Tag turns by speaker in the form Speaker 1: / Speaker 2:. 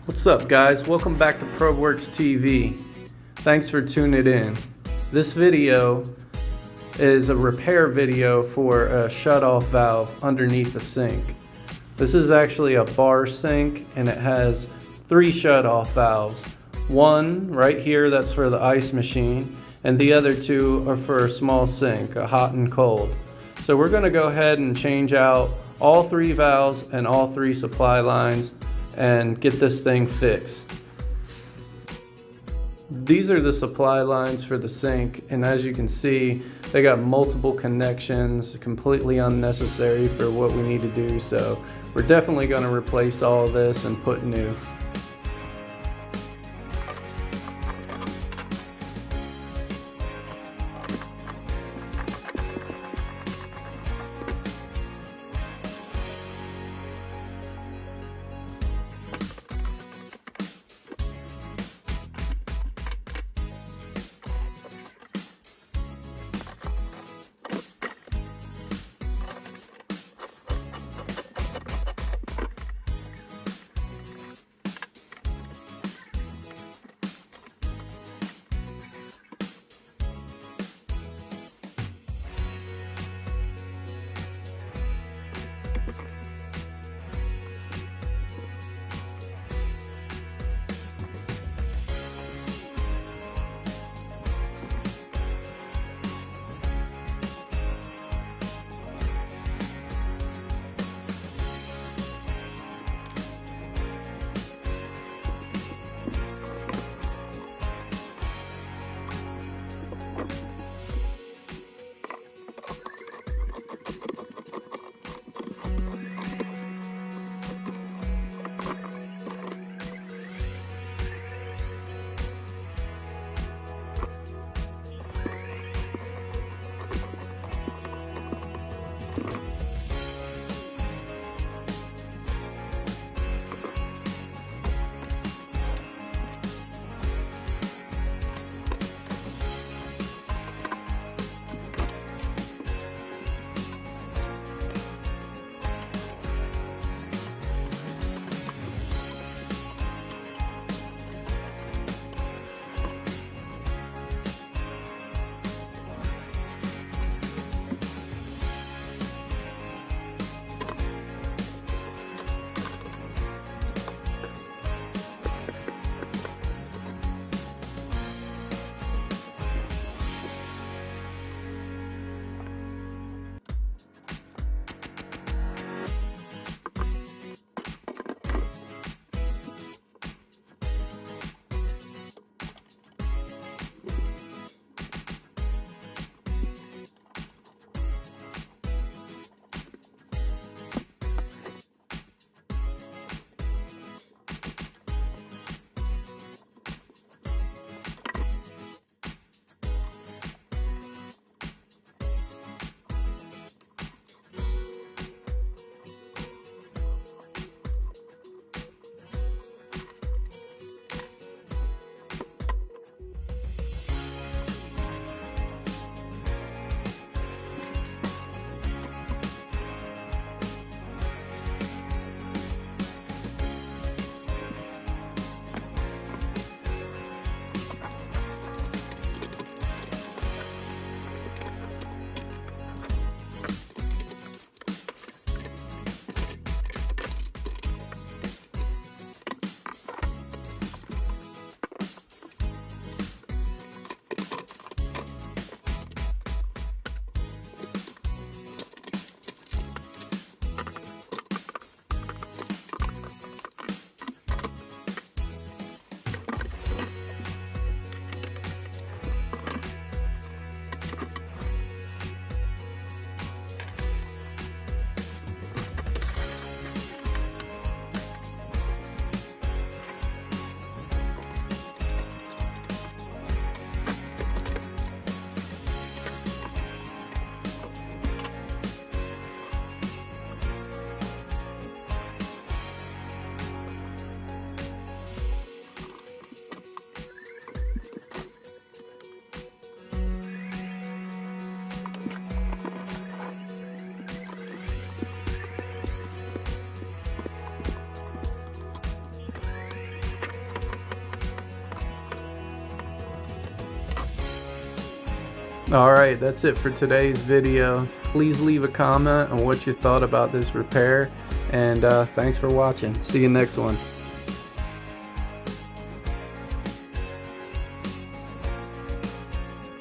Speaker 1: What's up, guys? Welcome back to ProWorks TV. Thanks for tuning in. This video is a repair video for a shutoff valve underneath the sink. This is actually a bar sink and it has 3 shutoff valves. One right here, that's for the ice machine, and the other 2 are for a small sink, a hot and cold. So we're going to go ahead and change out all 3 valves and all 3 supply lines and get this thing fixed. These are the supply lines for the sink, and as you can see, they got multiple connections, completely unnecessary for what we need to do. So we're definitely going to replace all of this and put new. Alright, that's it for today's video. Please leave a comment on what you thought about this repair, and thanks for watching. See you next one.